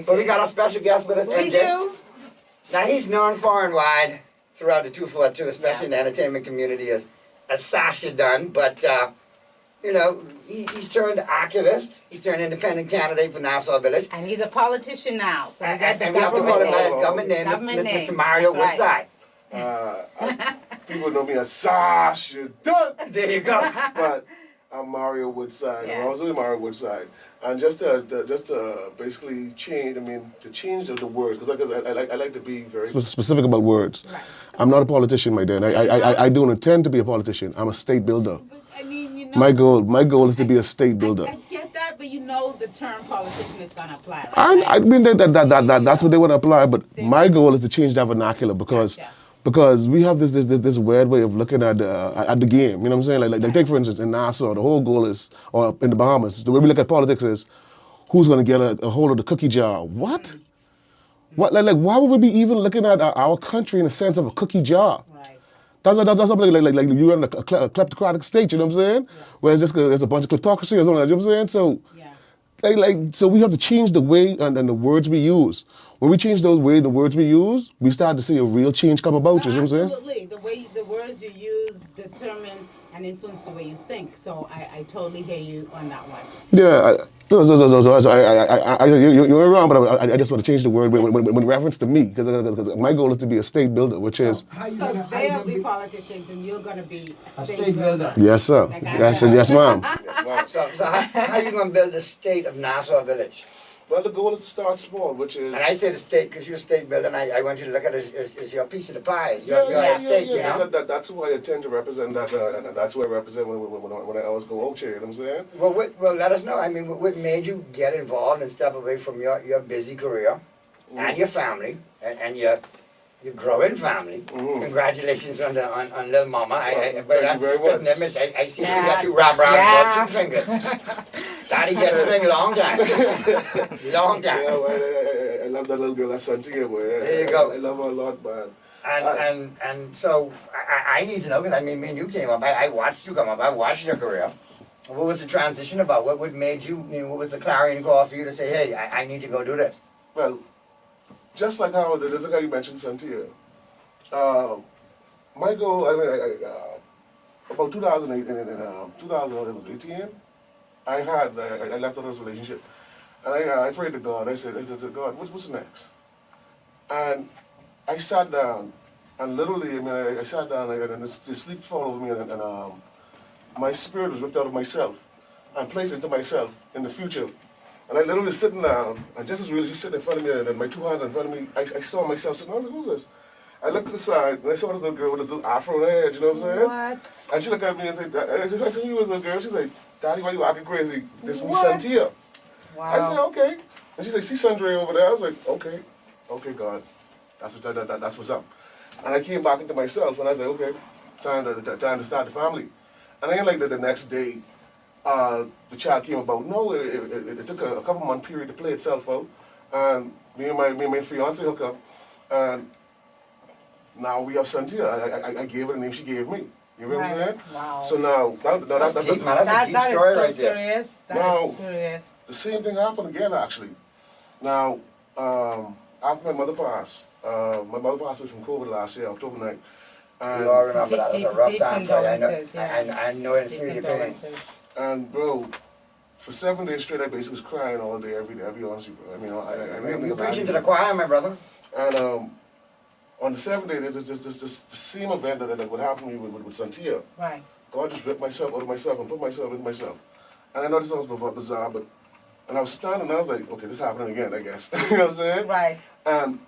But we got a special guest with us, We MJ. do. Now he's known far and wide throughout the 242, especially in the entertainment community, as Sasha done. But you know, he's turned activist. He's turned independent candidate for Nassau Village. And he's a politician now. So we got the And we have to call him by his government government name, name. Mr. Mario That's Woodside. People know me as Sasha Dunn. There you go. But I'm Mario Woodside. Yeah. I was really Mario Woodside. And just to basically change, to change the words, because I like to be very specific about words. Right. I'm not a politician, my dear. I don't intend to be a politician. I'm a state builder. But, I mean, you know, My goal is to be a state builder. I get that, but you know the term politician is going to apply. Right? I mean that's what they want to apply, but my goal is to change that vernacular because we have this weird way of looking at the game. You know what I'm saying? Like take for instance in Nassau, the whole goal is, or in the Bahamas, the way we look at politics is, who's going to get a hold of the cookie jar? What? What? Like why would we be even looking at our country in the sense of a cookie jar? Right. That's something like you're in a kleptocratic state. You know what I'm saying? Yeah. Where there's a bunch of kleptocracy or something. You know what I'm saying? So. Yeah. So we have to change the way and the words we use. When we change the words we use, we start to see a real change come about. You know what I'm saying? Absolutely. The words you use determine and influence the way you think. So I totally hear you on that one. Yeah. You're wrong, but I just want to change the word when reference to me, because my goal is to be a state builder, which is. So they'll be politicians and you're going to be A state builder. Yes, sir. Yes, ma'am. So how are you going to build the state of Nassau Village? Well, the goal is to start small, which is. And I say the state because you're a state builder, and I want you to look at it as your piece of the pie, as your estate, you know? That's who I intend to represent, and that's who I represent when I always go out here, you know what I'm saying? Well, let us know. I mean, what made you get involved and step away from your busy career and your family and your growing family? Congratulations on little mama. But that's the spitting image. I see you got you wrap around 2 fingers. Daddy gets swing long time. Long time. Yeah, well, I love that little girl, that's Santia, boy. There you go. I love her a lot, man. And so I need to know, because I mean, me and you came up. I watched you come up. I watched your career. What was the transition about? What made you, what was the clarion call for you to say, hey, I need to go do this? Well, just like how you mentioned Santia, my goal, about 2018, I left out this relationship. And I prayed to God. I said, God, what's next? And I sat down, and literally, I sat down, and the sleep fell over me, and my spirit was ripped out of myself and placed into myself in the future. And I literally sitting down, and just as real as you sitting in front of me, and my 2 hands in front of me, I saw myself sitting. I was like, who's this? I looked to the side, and I saw this little girl with this little afro on her head, you know what I'm saying? What? And she looked at me and said, I said, you was a little girl. She's like, Daddy, why you acting crazy? This is me Santia. Wow. I said, okay. And she's like, see Sandra over there? I was like, okay, God, that's what's up. And I came back into myself, and I said, okay, time to start the family. And then like the next day, the child came about. No, it took a couple-month period to play itself out. And me and my fiance hooked up, and now we have Santia. I gave her the name she gave me. You know what I'm saying? Wow. So now, that's a deep story right there. Serious. That is serious. The same thing happened again, actually. Now, after my mother passed away from COVID last year, October 9th. And We all remember that. It was a rough time for you. I know and Deep feel your pain. condolences. And bro, for 7 days straight, I basically was crying all day, every day. I'll be honest with you, bro. I really You're preaching to the choir, my brother. And on the 7th day, there's this the same event that would happen to me with Santia. Right. God just ripped myself out of myself and put myself into myself. And I know this sounds bizarre, but and I was standing and I was like, okay, this is happening again, I guess. You know what I'm saying? Right. And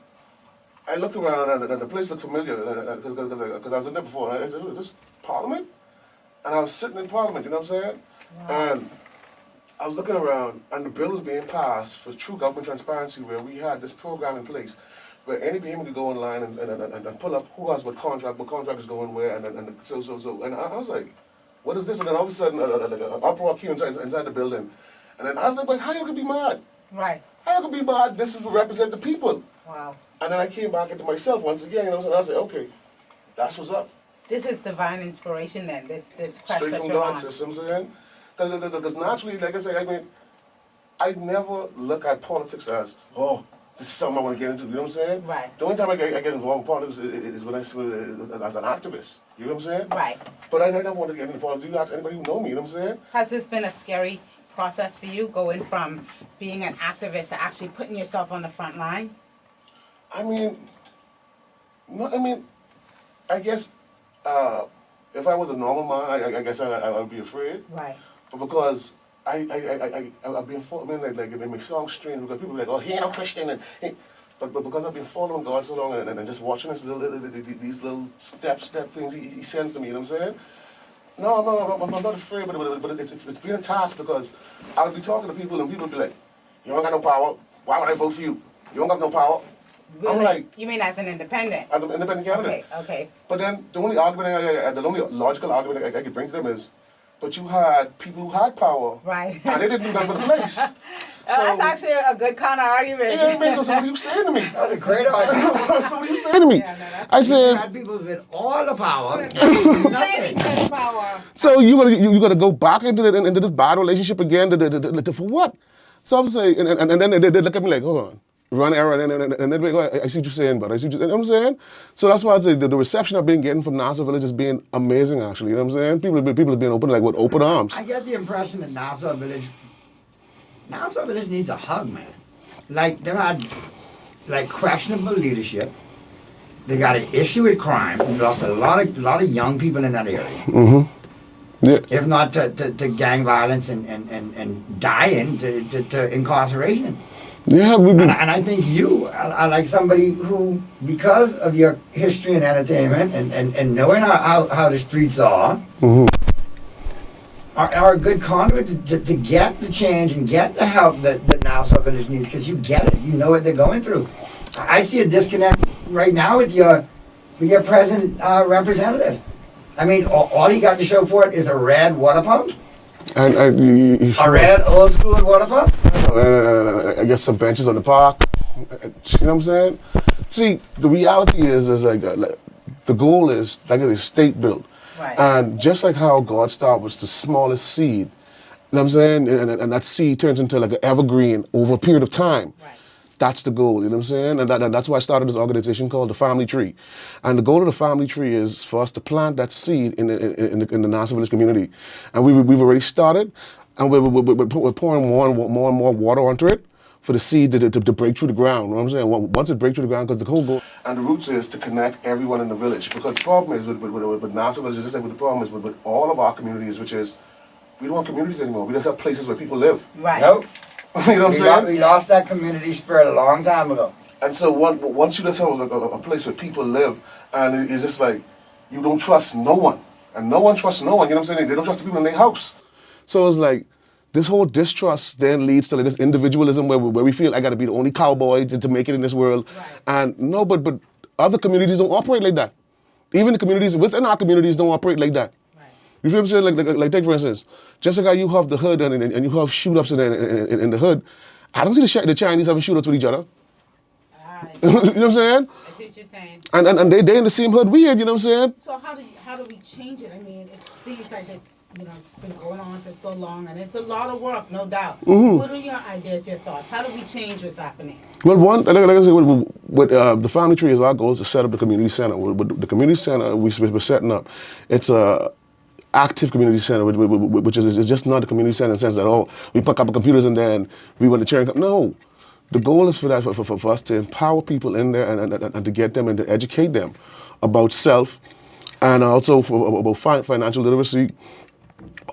I looked around and the place looked familiar because I was in there before. And I said, this Parliament? And I was sitting in Parliament, you know what I'm saying? Wow. And I was looking around, and the bill was being passed for true government transparency, where we had this program in place where any behemoth could go online and pull up who has what contract is going where, and so. And I was like, what is this? And then all of a sudden, an uproar came inside the building. And then I was like, how you gonna be mad? Right. How you gonna be mad? This will represent the people. Wow. And then I came back into myself once again, you know, and I said, okay, that's what's up. This is divine inspiration then, this quest Straight that from you're God on. systems, and because naturally, like I say, I mean, I never look at politics as, oh, this is something I want to get into. You know what I'm saying? Right. The only time I get involved in politics is when I see it as an activist. You know what I'm saying? Right. But I never want to get into politics. You ask anybody who know me. You know what I'm saying? Has this been a scary process for you, going from being an activist to actually putting yourself on the front line? I mean, no, I mean, I guess if I was a normal man, I guess I would be afraid. Right. But because I've been following, like it makes songs strange because people are like, oh, he ain't no Christian, and but because I've been following God so long and just watching these little step things he sends to me, you know what I'm saying? No, I'm not afraid, but it's been a task because I'll be talking to people and people will be like, you don't got no power, why would I vote for you? You don't got no power. Really? I'm like, you mean as an independent? as an independent candidate. Okay. But then the only logical argument I could bring to them is, but you had people who had power, Right. and they didn't do nothing for the place. That's actually a good kind of argument. Yeah, so what are you saying to me? That's a great argument. So what are you saying to me? Yeah, no, that's I You said, had people with all the power, Complaining nothing. to power. so you gotta go back into this bad relationship again for what? So I'm saying, and then they look at me like, hold on, run error, and then they go, I see what you're saying, but I see what you're saying. You know what I'm saying? So that's why I say the reception I've been getting from Nassau Village has been amazing, actually. You know what I'm saying? People have been open, like with open arms. I get the impression that Nassau Village needs a hug, man. Like, they're not, like, questionable leadership. They got an issue with crime. We lost a lot of young people in that area. Mm-hmm. Yeah. If not to gang violence and dying, to incarceration. Yeah, And I think you are like somebody who, because of your history in entertainment and knowing how the streets are, are a good conduit to get the change and get the help that Nassau Village needs, because you get it. You know what they're going through. I see a disconnect right now with your present representative. I mean, all he got to show for it is a red water pump. A red old school water pump? I guess some benches on the park. You know what I'm saying? See, the reality is like the goal is like a state built. Right. And just like how God started with the smallest seed, you know what I'm saying? And that seed turns into like an evergreen over a period of time. Right. That's the goal, you know what I'm saying? And that's why I started this organization called the Family Tree. And the goal of the Family Tree is for us to plant that seed in the Nassau Village community. And we've already started, and we're pouring more and more water onto it for the seed to break through the ground, you know what I'm saying? Once it breaks through the ground, because the whole goal... And the roots is to connect everyone in the village. Because the problem is with Nassau Village, just like with the problem is with all of our communities, which is we don't have communities anymore. We just have places where people live. Right. Nope. You know what I'm saying? We lost that community spirit a long time ago. And so once you just have a place where people live, and it's just like, you don't trust no one. And no one trusts no one, you know what I'm saying? They don't trust the people in their house. So it's like, this whole distrust then leads to like this individualism where we feel I gotta be the only cowboy to make it in this world. Right. And no, but other communities don't operate like that. Even the communities within our communities don't operate like that. You feel what I'm saying? Like take for instance, just like how you have the hood and you have shoot-ups in the hood, I don't see the Chinese having shoot-ups with each other. You know what I'm saying? I see what you're saying. And they in the same hood we in, you know what I'm saying? So how do we change it? I mean, it seems like it's been going on for so long, and it's a lot of work, no doubt. What are your ideas, your thoughts? How do we change what's happening? Well, one, like I said, with the Family Tree is our goal is to set up the community center. With the community center we're setting up, it's a active community center, which is just not a community center in the sense that, oh, we pick up computers and then we want to chair and come. No. The goal is for that, for us to empower people in there and to get them and to educate them about self, and also about financial literacy,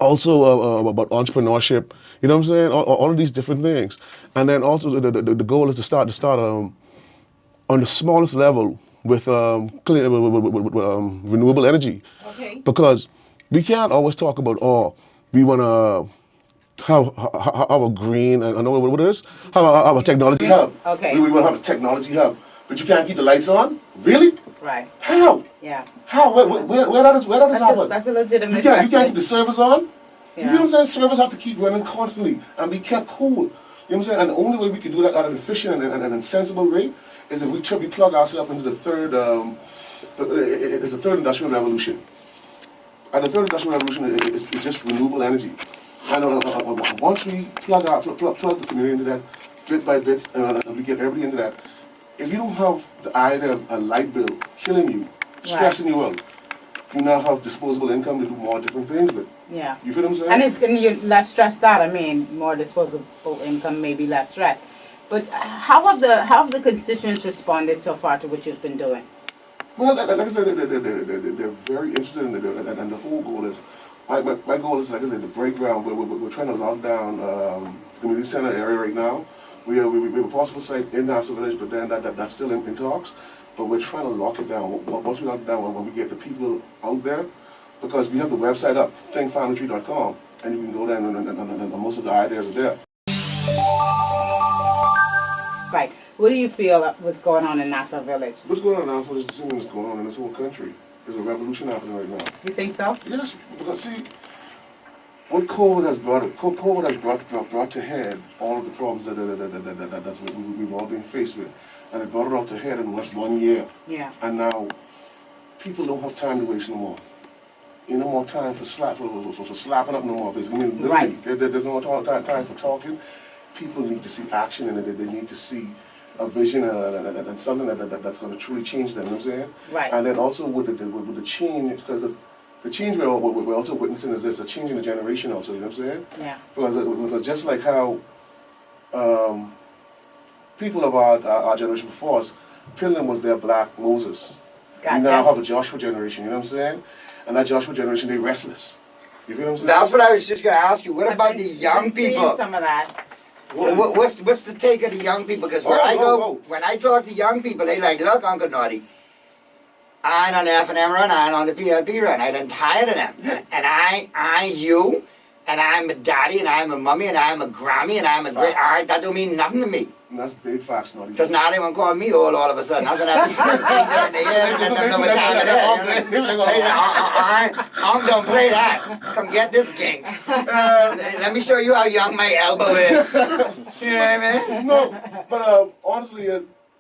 also about entrepreneurship. You know what I'm saying? All of these different things, and then also the goal is to start on the smallest level with renewable energy. Okay. Because we can't always talk about, oh, we want to have a green, I know what it is, have a technology hub. Okay. We want to have a technology hub. But you can't keep the lights on? Really? Right. How? Yeah. How? Where does happen? That's a legitimate You can't question. keep the servers on? Yeah. You know what I'm saying? Servers have to keep running constantly and be kept cool. You know what I'm saying? And the only way we can do that at an efficient and sensible rate is if we plug ourselves into the third It's the third industrial revolution. And the third industrial revolution is just renewable energy. And once we plug the community into that, bit by bit, and we get everybody into that, if you don't have the idea of a light bill killing you, stressing you out, you now have disposable income to do more different things with. Yeah. You feel what I'm saying? And you're less stressed out. I mean, more disposable income, maybe less stress. But how have the constituents responded so far to what you've been doing? Well, like I said, they're very interested in it, and the whole goal is, my goal is, like I said, to break ground. We're trying to lock down the community center area right now. We have a possible site in Nassau Village, but then that's still in talks. But we're trying to lock it down. Once we lock it down, when we get the people out there, because we have the website up, thinkfoundrytree.com, and you can go there and most of the ideas are there. Right. What do you feel what's going on in Nassau Village? What's going on in Nassau Village is the same thing that's going on in this whole country. There's a revolution happening right now. You think so? Yes, because see, what COVID has brought to head all of the problems that's what we've all been faced with. And it brought it all to head in just 1 year. Yeah. And now, people don't have time to waste no more. Ain't no more time for slapping up no more. Because, I mean, literally, there's no more time for talking. People need to see action in it. They need to see a vision and something that's going to truly change them. You know what I'm saying? Right. And then also with the change, because the change we're also witnessing is this, a change in the generation also. You know what I'm saying? Yeah. Because just like how people of our generation before us, Pilgrim was their black Moses. Gotcha. We now have a Joshua generation. You know what I'm saying? And that Joshua generation, they're restless. You feel what I'm saying? That's what I was just going to ask you. What about the young I've been seeing people? some of that. What's the take of the young people? Because when I talk to young people, they like, look, Uncle Naughty, I ain't on the F&M run, I ain't on the PLP run. I done tired of them. And I you, and I'm a daddy, and I'm a mummy, and I'm a Grammy, and I'm a great. That don't mean nothing to me. And that's big facts, Naughty. Because now they want to call me old all of a sudden. I'm going to have to let them know what time it is. I'm going to play that. Come get this gink. Let me show you how young my elbow is. You know what I mean? No, but honestly,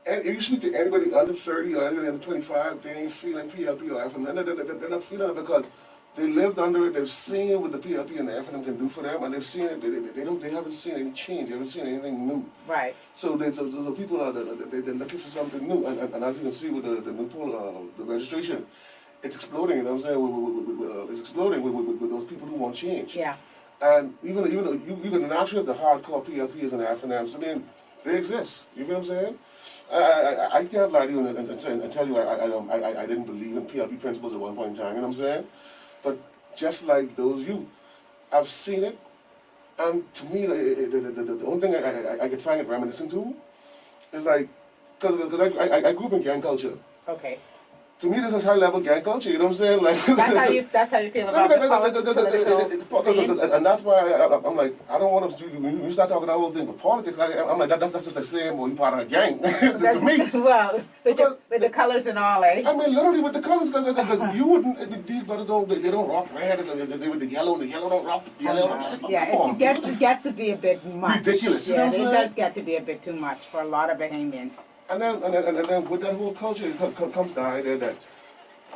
if you speak to anybody under 30 or anybody under 25, they ain't feeling PLP or FM. They're not feeling it because they lived under it. They've seen what the PLP and the FM can do for them, and they've seen it. They haven't seen any change. They haven't seen anything new. Right. So people are they're looking for something new, and as you can see with the new poll, the registration, it's exploding. You know what I'm saying? It's exploding with those people who want change. Yeah. And even the actual the hardcore PLPs and the FNMs, I mean, they exist. You feel what I'm saying? I can't lie to you and tell you I didn't believe in PLP principles at one point in time. You know what I'm saying? But just like those youth, I've seen it, and to me, the only thing I could find it reminiscent to is like, because I grew up in gang culture. Okay. To me, this is high-level gang culture. You know what I'm saying? Like that's how you feel about the politics. And that's why I'm like, I don't want to. When you start talking that whole thing for politics, I'm like, that's just like saying, well, you part of a gang. To me. Well, with the colors and all, eh? I mean, literally with the colors, because you wouldn't. These brothers they don't rock red. They with the yellow don't rock the yellow. Yeah, it gets to be a bit much. Ridiculous. Yeah, it does get to be a bit too much for a lot of Bahamians. And then with that whole culture comes the idea that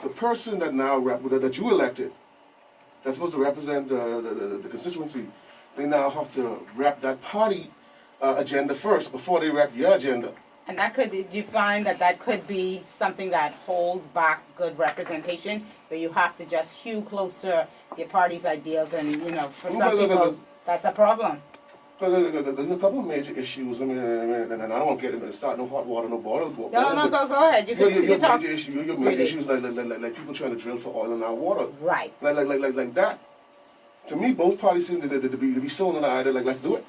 the person that that you elected, that's supposed to represent the constituency, they now have to rep that party agenda first before they rep your agenda. And do you find that could be something that holds back good representation, where you have to just hew close to your party's ideals, and for some people that's a problem. There's a couple of major issues. I mean, and I don't want to get into start no hot water, no boil. No, go ahead. You can talk. Your major issues like people trying to drill for oil in our water. Right. Like that. To me, both parties seem to be sold on the idea like, let's do it.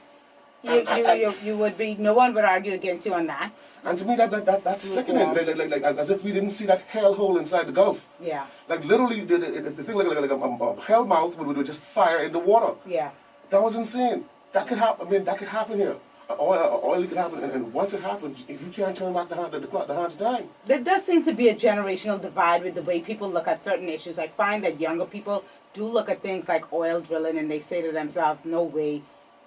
You would be. No one would argue against you on that. And to me, that's sickening. Like as if we didn't see that hellhole inside the Gulf. Yeah. Like literally, the thing like a hell mouth would just fire in the water. Yeah. That was insane. That could happen. I mean, that could happen here. Oil could happen, and once it happens, if you can't turn back the hands of time. There does seem to be a generational divide with the way people look at certain issues. I find that younger people do look at things like oil drilling, and they say to themselves, "No way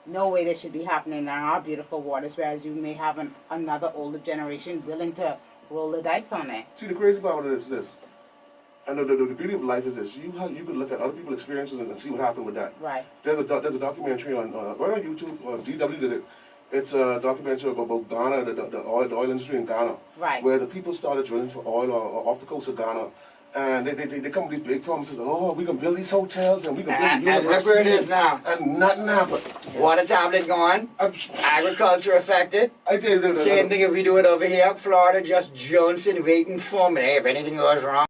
this should be happening in our beautiful waters." Whereas you may have another older generation willing to roll the dice on it. See, the crazy part of it is this: And the beauty of life is this: you could look at other people's experiences and see what happened with that. Right. There's a documentary on right on YouTube. DW did it. It's a documentary about Ghana, the oil industry in Ghana, Right. where the people started drilling for oil off the coast of Ghana. And they come with these big promises. Oh, we can build these hotels and we can build And look where it is now. And nothing happened. Water tablet gone. Agriculture affected. I did. Same thing if we do it over here. Florida just Johnson waiting for me. Hey, if anything goes wrong.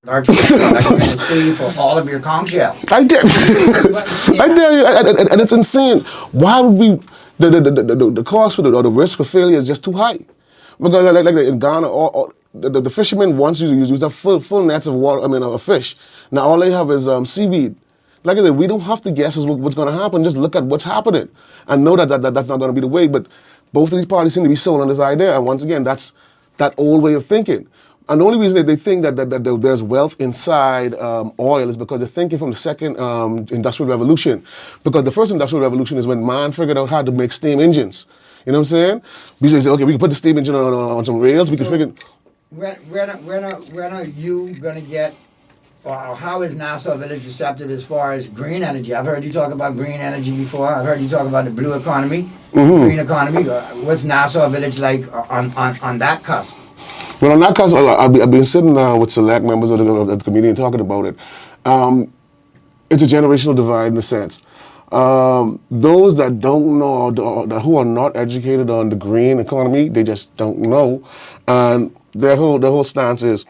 I'm going to sue you for all of your conch shell. I did. I did. And it's insane. Why would we? The cost for or the risk for failure is just too high. Because like in Ghana, the fishermen once use the full nets of water. I mean, of fish. Now all they have is seaweed. Like I said, we don't have to guess what's going to happen. Just look at what's happening and know that's not going to be the way. But both of these parties seem to be sold on this idea. And once again, that's that old way of thinking. And the only reason they think that there's wealth inside oil is because they're thinking from the second industrial revolution. Because the first industrial revolution is when man figured out how to make steam engines. You know what I'm saying? They say, okay, we can put the steam engine on some rails. We can figure. When are you gonna get? Or how is Nassau Village receptive as far as green energy? I've heard you talk about green energy before. I've heard you talk about the blue economy, green economy. What's Nassau Village like on that cusp? Well, on that cusp, I've been sitting down with select members of the community and talking about it. It's a generational divide in a sense. Those that don't know, who are not educated on the green economy, they just don't know, and their whole stance is,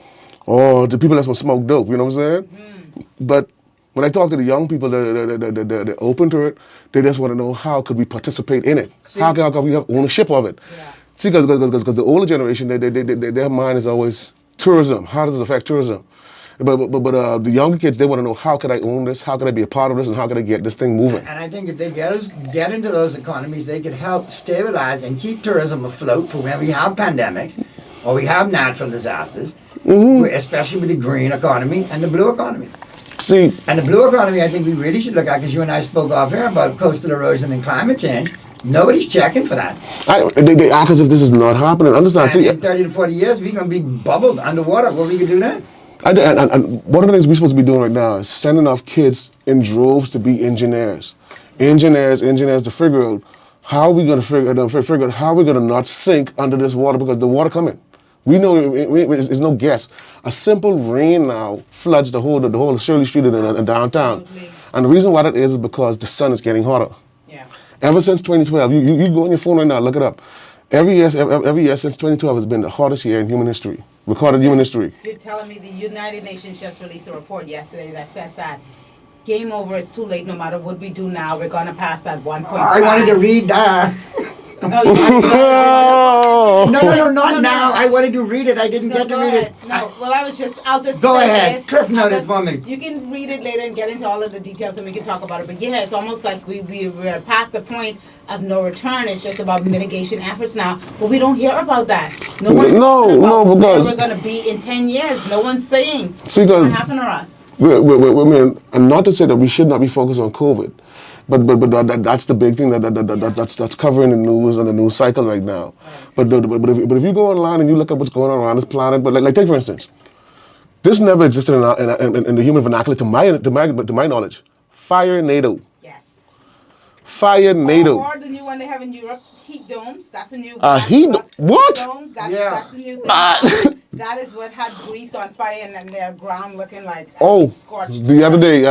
oh, the people that's gonna smoke dope. You know what I'm saying? But when I talk to the young people, they're open to it. They just want to know how could we participate in it? How can we have ownership of it? Yeah. See, because the older generation, their mind is always tourism. How does it affect tourism? But the younger kids, they want to know, how can I own this? How can I be a part of this? And how can I get this thing moving? And I think if they get into those economies, they could help stabilize and keep tourism afloat for when we have pandemics or we have natural disasters, especially with the green economy and the blue economy. See, and the blue economy, I think we really should look at, because you and I spoke off here about coastal erosion and climate change. Nobody's checking for that. They act as if this is not happening. Understand? And in 30 to 40 years, we're going to be bubbled underwater. What are we going to do then? And one of the things we're supposed to be doing right now is sending off kids in droves to be engineers. Engineers to figure out how we're going to figure out how we're going to not sink under this water, because the water coming. We know it's no guess. A simple rain now floods the whole Shirley Street in downtown. Absolutely. And the reason why that is because the sun is getting hotter. Yeah. Ever since 2012, you go on your phone right now, look it up. Every year since 2012 has been the hottest year in human history, recorded human history. You're telling me the United Nations just released a report yesterday that says that game over, it's too late. No matter what we do now, we're going to pass that 1.5. I wanted to read that. Oh. No, not now. I wanted to read it. I didn't get to read it. No, well, I'll just Go say ahead. this. Cliff note it for me. You can read it later and get into all of the details and we can talk about it. But yeah, it's almost like we're past the point of no return. It's just about mitigation efforts now. But we don't hear about that. No one's talking about where we're going to be in 10 years. No one's saying what's going to happen to us. And not to say that we should not be focused on COVID. But that's the big thing that's covering the news and the news cycle right now. But if you go online and you look at what's going on around this planet, but like take for instance, this never existed in the human vernacular to my knowledge. Fire NATO. Yes. Fire NATO. Or the new one they have in Europe, heat domes. That's a new. What? Domes. That's the new thing. That is what had Greece on fire and then their ground looking like scorched. The other day,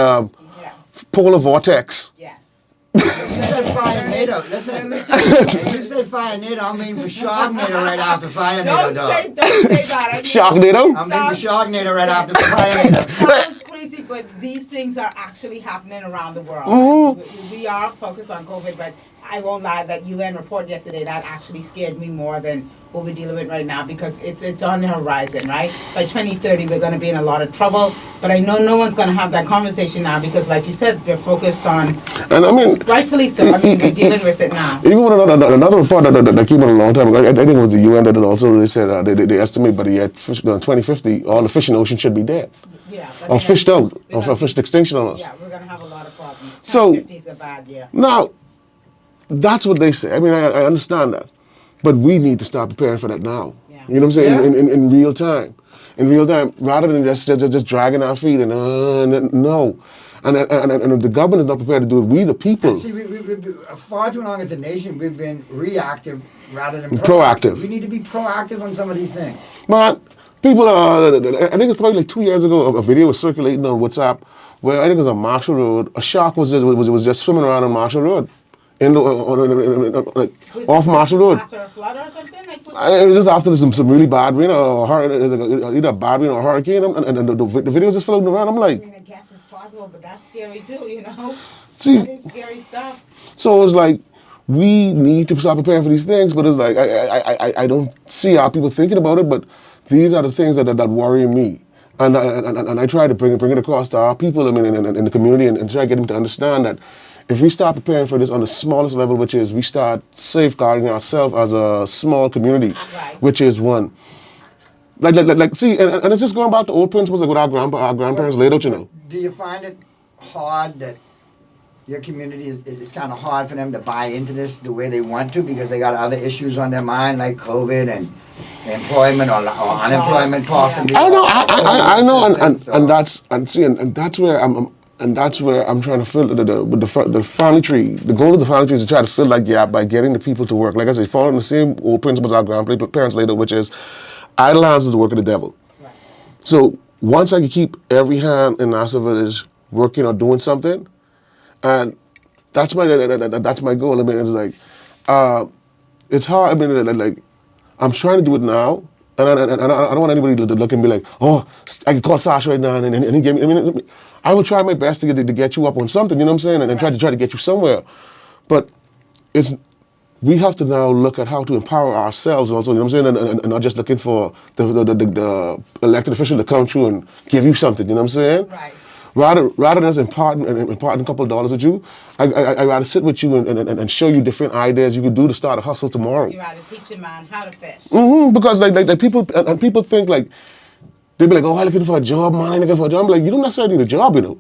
polar vortex. Yes. You said fire NATO. Listen, if you say fire NATO, I mean for Sharknado right after fire NATO, dog. Don't say that. Sharknado? I mean for Sharknado right after fire NATO. Sounds crazy, but these things are actually happening around the world. We are focused on COVID, but I won't lie, that UN report yesterday, that actually scared me more than what we're dealing with right now, because it's on the horizon, right? By 2030, we're going to be in a lot of trouble, but I know no one's going to have that conversation now because, like you said, we're focused on, and I mean, rightfully so, we're dealing with it now. Even with another report that came out a long time ago, I think it was the UN that also, they said they estimate by the year 2050, all the fish in the ocean should be dead. Yeah. Or fished out, or fished extinction on us. Yeah, we're going to have a lot of problems. So, 2050 is a bad year. Now, that's what they say. I mean, I understand that. But we need to start preparing for that now. Yeah. You know what I'm saying? In real time. in real time, rather than just dragging our feet and no. And the government is not prepared to do it. We, the people. See, far too long as a nation, we've been reactive rather than proactive. We need to be proactive on some of these things. But people are, I think it's probably like 2 years ago, a video was circulating on WhatsApp where I think it was on Marshall Road. A shark was just swimming around on Marshall Road. Off Marshall Road. After a flood or something? It was just after some really bad rain or either a bad rain or a hurricane, and the video was just floating around. I'm like, I mean, I guess it's possible, but that's scary too, you know? See, that is scary stuff. So it's like, we need to start preparing for these things, but it's like, I don't see how people thinking about it, but these are the things that worry me. And I try to bring it across to our people, I mean, in the community, and try to get them to understand that if we start preparing for this on the smallest level, which is we start safeguarding ourselves as a small community, which is one. See, and it's just going back to old principles like what our grandparents laid out, you know. Do you find it hard that your community it's kind of hard for them to buy into this the way they want to because they got other issues on their mind like COVID and employment or unemployment costs? Yeah. I know, and that's where I'm trying to fill the family tree. The goal of the family tree is to try to fill that gap by getting the people to work. Like I said, following the same old principles our grandparents laid out, which is idle hands is the work of the devil. Right. So once I can keep every hand in Nassau Village working or doing something, and that's my goal. I mean, it's like it's hard. I mean, like I'm trying to do it now, and I don't want anybody to look and be like, oh, I can call Sasha right now, and he gave me. I mean, I will try my best to get you up on something, you know what I'm saying, and try to get you somewhere. But we have to now look at how to empower ourselves also, you know what I'm saying, and not just looking for the elected official to come through and give you something, you know what I'm saying? Right. Rather than us imparting a couple of dollars with you, I rather sit with you and show you different ideas you could do to start a hustle tomorrow. You rather teach your man how to fish. Because like people think like, they be like, oh, I'm looking for a job, man, I'm looking for a job. I'm like, you don't necessarily need a job, you know.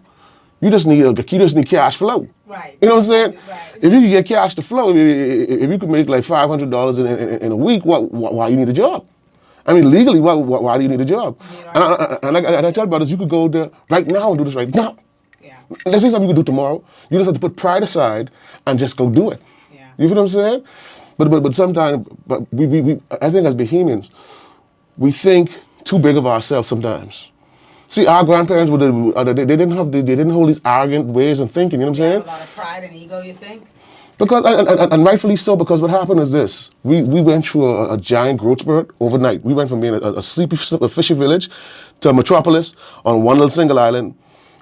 You just need cash flow. Right. You know what I'm saying? Right. If you could get cash to flow, if you could make like $500 in a week, why you need a job? I mean, legally, why do you need a job? And I tell brothers, you could go there right now and do this right now. Yeah. Let's say something you could do tomorrow. You just have to put pride aside and just go do it. Yeah. You feel what I'm saying? But sometimes, we I think as Bahamians, we think too big of ourselves sometimes. See, our grandparents they didn't hold these arrogant ways of thinking. You know what I'm saying? A lot of pride and ego, you think? Because and rightfully so. Because what happened is this: we went through a giant growth spurt overnight. We went from being a sleepy, fishy village to a metropolis on one little single island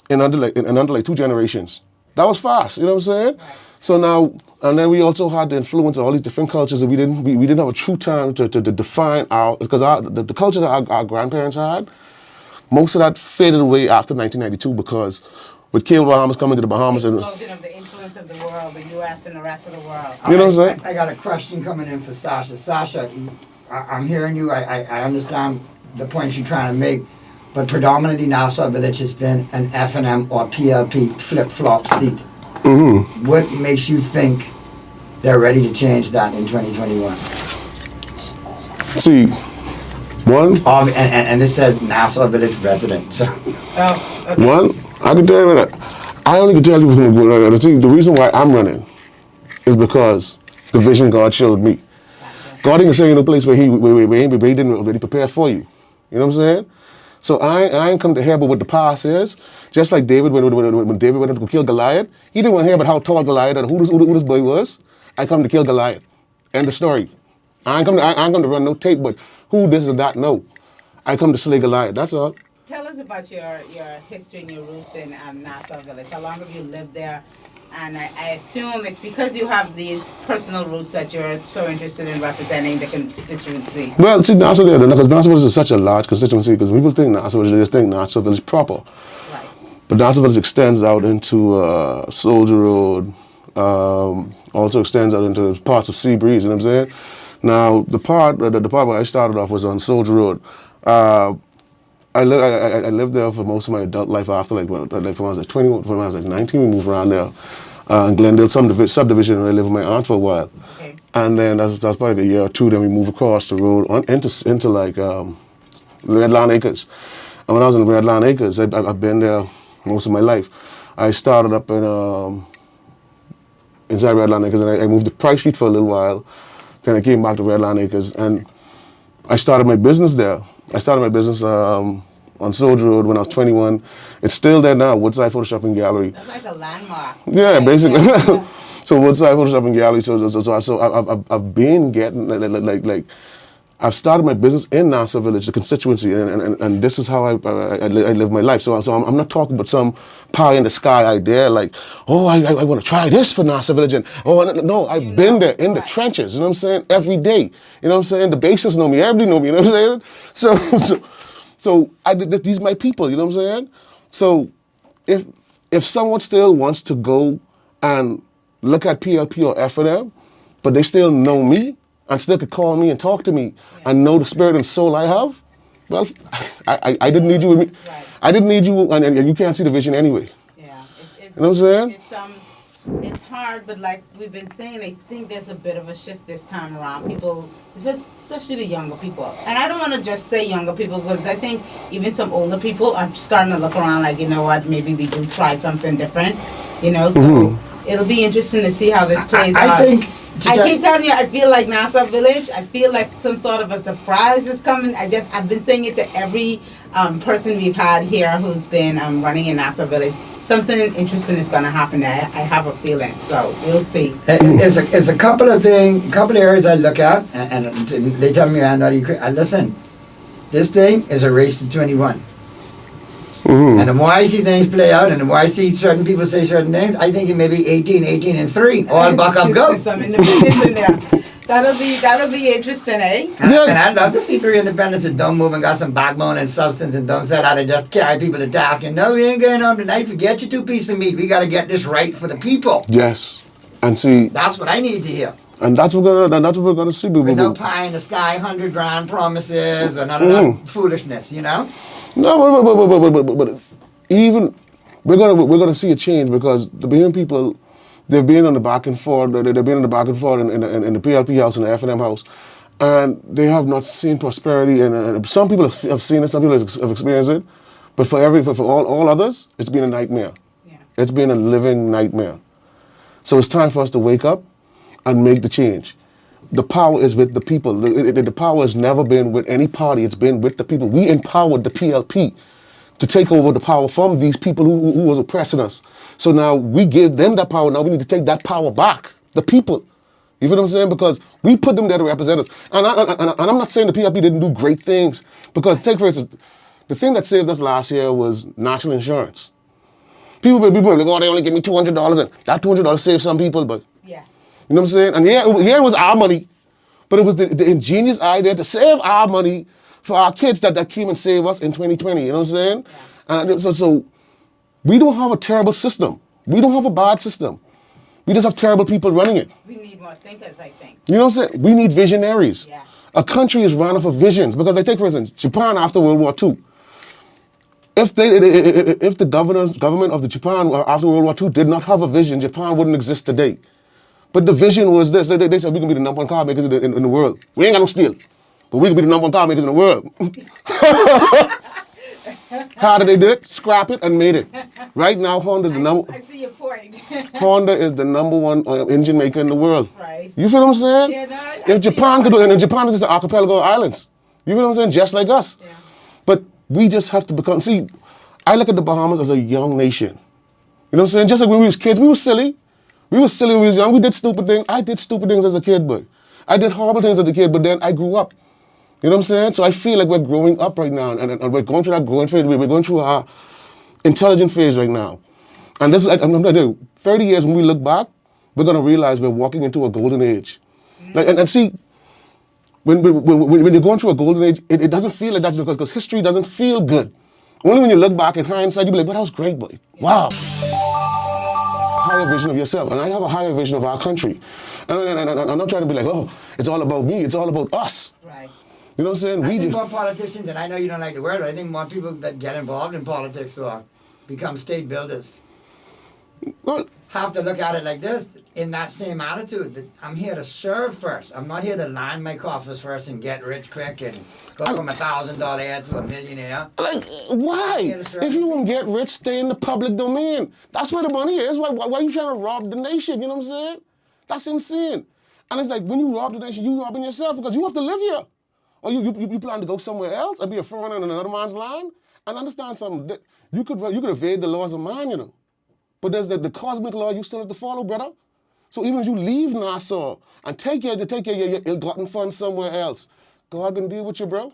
in under like 2 generations. That was fast. You know what I'm saying? Right. So now, and then we also had the influence of all these different cultures, and we didn't have a true time to define because the culture that our grandparents had. Most of that faded away after 1992 because with Cable Bahamas coming to the Bahamas the explosion of the influence of the world, the U.S. and the rest of the world. You know what I'm saying? I got a question coming in for Sasha. Sasha, I'm hearing you. I understand the points you're trying to make, but predominantly Nassau Village has been an F&M or PLP flip-flop seat. Mm-hmm. What makes you think they're ready to change that in 2021? See. One. And this says Nassau Village resident. So. Oh, okay. One, I can tell you that. I only can tell you the reason why I'm running is because the vision God showed me. Gotcha. God didn't say in a place where he didn't already prepare for you. You know what I'm saying? So I ain't come to hear about what the past is. Just like David, when David went to go kill Goliath, he didn't want to hear about how tall Goliath and who this boy was. I come to kill Goliath. End of story. I ain't come to run no tape, but who this and that, no. I come to slay Goliath, that's all. Tell us about your history and your roots in Nassau Village. How long have you lived there? And I assume it's because you have these personal roots that you're so interested in representing the constituency. Well, see, because Nassau Village is such a large constituency, because people think Nassau Village, they just think Nassau Village proper. Right. But Nassau Village extends out into Soldier Road, also extends out into parts of Sea Breeze, you know what I'm saying? Now, the part where I started off was on Soldier Road. I lived there for most of my adult life after, like when I was like 20, when I was like 19, we moved around there. In Glendale subdivision, and I lived with my aunt for a while. Okay. And then that was probably like a year or two, then we moved across the road into like Red Lawn Acres. And when I was in Red Lawn Acres, I've been there most of my life. I started up inside Red Lawn Acres, and I moved to Price Street for a little while. Then I came back to Red Lawn Acres, and I started my business there. I started my business on Soldier Road when I was 21. It's still there now, Woodside Photoshopping Gallery. That's like a landmark. Yeah, right? basically. Yeah. So Woodside Photoshopping Gallery. So I've been getting like I've started my business in Nassau Village, the constituency, and this is how I live my life. So I'm not talking about some pie in the sky idea like, oh, I want to try this for Nassau Village, and no, I've been there in the trenches. You know what I'm saying? Every day. You know what I'm saying? The bases know me. Everybody know me. You know what I'm saying? So I did this. These are my people. You know what I'm saying? So if someone still wants to go and look at PLP or F&M, but they still know me and still could call me and talk to me and know the spirit and soul I have, well, I didn't need you with me. Right. I didn't need you, and you can't see the vision anyway. Yeah. You know what I'm saying? It's hard, but like we've been saying, I think there's a bit of a shift this time around. People, especially the younger people, and I don't want to just say younger people because I think even some older people are starting to look around like, you know what, maybe we do try something different, you know. So it'll be interesting to see how this plays out. I keep telling you, I feel like Nassau Village. I feel like some sort of a surprise is coming. I've been saying it to every person we've had here who's been running in Nassau Village. Something interesting is going to happen there. I have a feeling, so we'll see. It's a couple of things, couple of areas I look at, and they tell me I'm not agree. Listen, this thing is a race to 21. And the more I see things play out, and the more I see certain people say certain things, I think it may be 18 and 3. All buck up, go. Some independents in there. That'll be interesting, eh? And I'd love to see 3 independents that don't move and got some backbone and substance and don't set out to just carry people to task. And no, we ain't going home tonight. Forget your 2 pieces of meat. We got to get this right for the people. Yes, and see. That's what I need to hear. And that's what we're gonna see. With no pie in the sky, 100 grand promises, or none of that foolishness, you know. No, but even we're gonna see a change because the Bahamian people, they've been on the back and forth. They've been on the back and forth in the PLP house and the F&M house, and they have not seen prosperity. And some people have seen it. Some people have experienced it. But for all others, it's been a nightmare. Yeah. It's been a living nightmare. So it's time for us to wake up and make the change. The power is with the people. The power has never been with any party. It's been with the people. We empowered the PLP to take over the power from these people who was oppressing us. So now we give them that power. Now we need to take that power back. The people. You feel what I'm saying? Because we put them there to represent us. And I'm not saying the PLP didn't do great things. Because take for instance, the thing that saved us last year was national insurance. People were like, oh, they only give me $200. And that $200 saved some people, but Yeah. you know what I'm saying? And here it was our money, but it was the ingenious idea to save our money for our kids that came and saved us in 2020. You know what I'm saying? Yeah. And so we don't have a terrible system. We don't have a bad system. We just have terrible people running it. We need more thinkers, I think. You know what I'm saying? We need visionaries. Yes. A country is run off of visions because, like, take for instance, Japan after World War II. If the government of the Japan after World War II did not have a vision, Japan wouldn't exist today. But the vision was this. They said we can be the number 1 car makers in the world. We ain't got no steel, but we can be the number 1 car makers in the world. How did they do it? Scrap it and made it. Right now, Honda is the number. I see your point. Honda is the number 1 engine maker in the world. Right. You feel what I'm saying? Yeah, no, if Japan could do it, and Japan is just an archipelago of islands. You feel what I'm saying? Just like us. Yeah. But we just have to become. See, I look at the Bahamas as a young nation. You know what I'm saying? Just like when we was kids, we were silly. We were silly when we was young. We did stupid things. I did stupid things as a kid, but I did horrible things as a kid, but then I grew up. You know what I'm saying? So I feel like we're growing up right now, and we're going through that growing phase. We're going through our intelligent phase right now. And this is, I'm going to tell you, 30 years when we look back, we're going to realize we're walking into a golden age. Like, and see, when you're going through a golden age, it doesn't feel like that because history doesn't feel good. Only when you look back in hindsight, you be like, but that was great, boy. Wow. Higher vision of yourself, and I have a higher vision of our country. And I'm not trying to be like, oh, it's all about me, it's all about us. Right. You know what I'm saying? I think more politicians, and I know you don't like the word, but I think more people that get involved in politics or become state builders Well, have to look at it like this. in that same attitude that I'm here to serve first. I'm not here to line my coffers first and get rich quick and go from $1,000 to $1 millionaire. Like, why? If you want to get rich, stay in the public domain. That's where the money is. Why are you trying to rob the nation? You know what I'm saying? That's insane. And it's like, when you rob the nation, you robbing yourself because you have to live here. Or you plan to go somewhere else and be a foreigner in another man's land? And understand something. You could evade the laws of man, you know. But there's the cosmic law you still have to follow, brother. So even if you leave Nassau and take your ill-gotten funds somewhere else, God can deal with you, bro.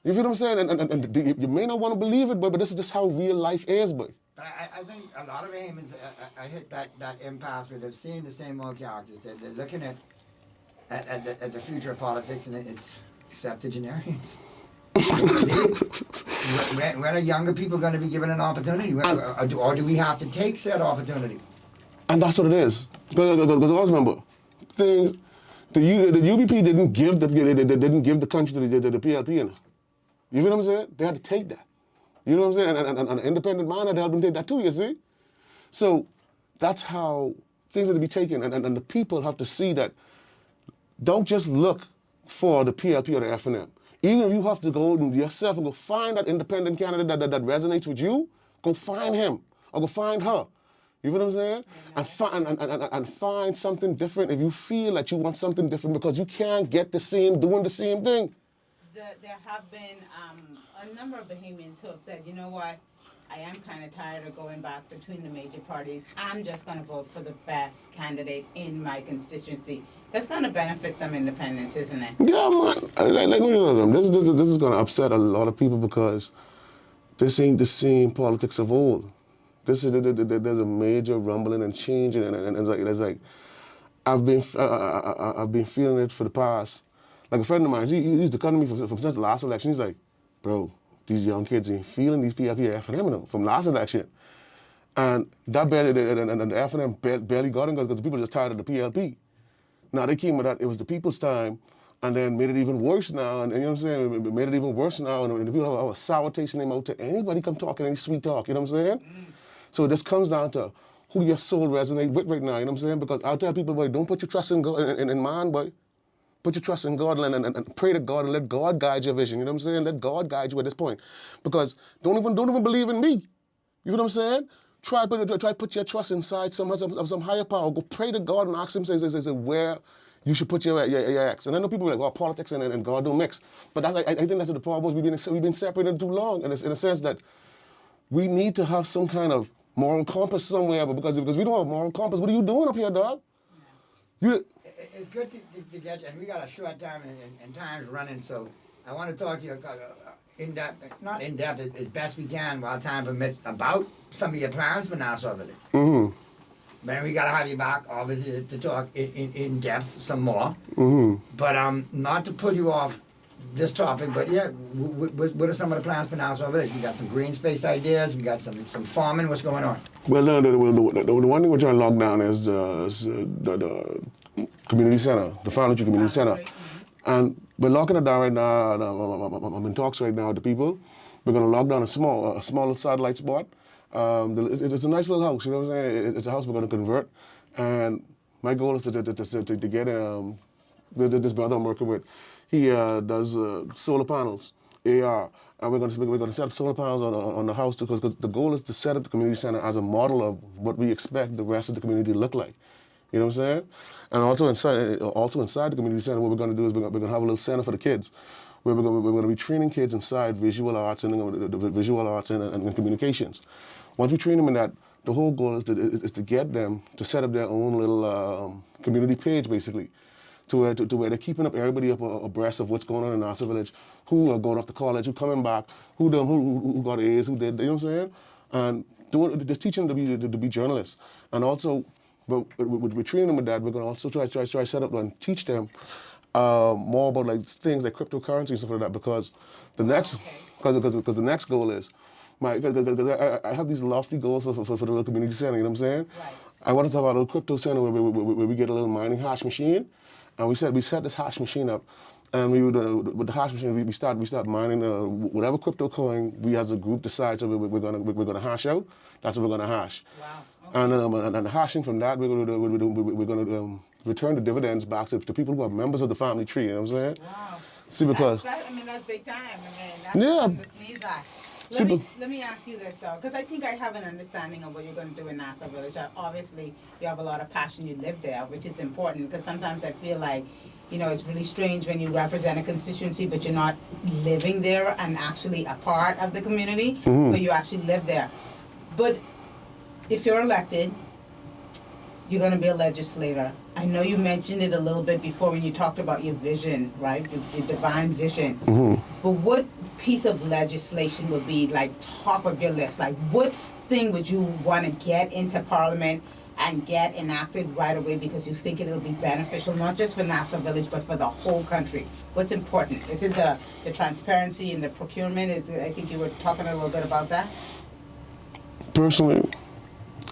You feel what I'm saying? And you may not want to believe it, but this is just how real life is, boy. But I think a lot of Hammons, I hit that impasse where they've seen the same old characters. They're looking at the future of politics, and it's septuagenarians. When are younger people going to be given an opportunity? Or do we have to take said opportunity? And that's what it is. Because always remember, things, the UBP didn't give the country to the PLP. You know? You feel what I'm saying? They had to take that. You know what I'm saying? And an independent man had to help them take that too, you see? So that's how things have to be taken. And the people have to see that. Don't just look for the PLP or the FNM. Even if you have to go yourself and go find that independent candidate that resonates with you, go find him or go find her. You know what I'm saying? And find something different if you feel that you want something different, because you can't get doing the same thing. There have been a number of Bahamians who have said, you know what, I am kind of tired of going back between the major parties. I'm just going to vote for the best candidate in my constituency. That's going to benefit some independents, isn't it? Yeah, man. This is going to upset a lot of people, because this ain't the same politics of old. There's a major rumbling and changing, and it's like I've been feeling it for the past. Like a friend of mine, he used to come to me from since the last election. He's like, bro, these young kids ain't feeling these PFP FNM from last election, and that barely and the FNM barely got in because the people are just tired of the PLP. Now they came with that. It was the people's time, and then made it even worse now. And you know what I'm saying? It made it even worse now. And the people have a sour taste in their mouth to anybody come talking any sweet talk. You know what I'm saying? So this comes down to who your soul resonates with right now. You know what I'm saying? Because I'll tell people, boy, don't put your trust in God, in man, boy. Put your trust in God and pray to God and let God guide your vision. You know what I'm saying? Let God guide you at this point. Because don't even believe in me. You know what I'm saying? Try put your trust inside some higher power. Go pray to God and ask him say where you should put your eggs. And I know people are like, well, politics and God don't mix. But I think that's what the problem is. We've been separated too long, in a sense that we need to have some kind of moral compass somewhere. But because we don't have a moral compass, what are you doing up here, dog? It's good to get you, and we got a short time, and time's running, so I want to talk to you not in depth, as best we can while time permits, about some of your plans for Nassau Village. Mm-hmm. But we got to have you back, obviously, to talk in depth some more. Mm-hmm. But not to pull you off this topic, but yeah, what are some of the plans for Nassau Village? We got some green space ideas, we got some farming, what's going on? Well, the one thing we're trying to lock down is the community center, the Financial Community Center. And we're locking it down right now. I'm in talks right now with the people. We're going to lock down a small satellite spot. It's a nice little house, you know what I'm saying? It's a house we're going to convert. And my goal is to get this brother I'm working with. He does solar panels, AR. And we're going to set up solar panels on the house because the goal is to set up the community center as a model of what we expect the rest of the community to look like. You know what I'm saying? And also inside the community center, what we're going to do is we're going to have a little center for the kids, where we're going to be training kids inside visual arts and communications. Once we train them in that, the whole goal is to get them to set up their own little community page, basically, to where they're keeping everybody up abreast of what's going on in Nassau Village, who are going off to college, who coming back, who got A's, who did, you know what I'm saying? And just teaching them to be journalists. And also, but we're training them with that. We're going to also try set up and teach them more about like things like cryptocurrency and stuff like that. Because the next, because the next goal is, because I have these lofty goals for the little community center. You know what I'm saying? Right. I want to have a little crypto center where we get a little mining hash machine, and we set this hash machine up, and with the hash machine we start mining whatever crypto coin we as a group decide we're gonna hash out. That's what we're gonna hash. Wow. And hashing from that, we're going to return the dividends back to people who are members of the family tree. You know what I'm saying? Wow. See, because That's big time. That's yeah. on the sneeze eye. Let me ask you this, though, because I think I have an understanding of what you're going to do in Nassau Village. Obviously, you have a lot of passion. You live there, which is important, because sometimes I feel like, it's really strange when you represent a constituency, but you're not living there and actually a part of the community, but you actually live there. But if you're elected, you're going to be a legislator. I know you mentioned it a little bit before when you talked about your vision, right? Your divine vision. But what piece of legislation would be like top of your list? Like, what thing would you want to get into Parliament and get enacted right away because you think it'll be beneficial, not just for Nassau Village, but for the whole country? What's important? Is it the transparency and the procurement? I think you were talking a little bit about that. Personally,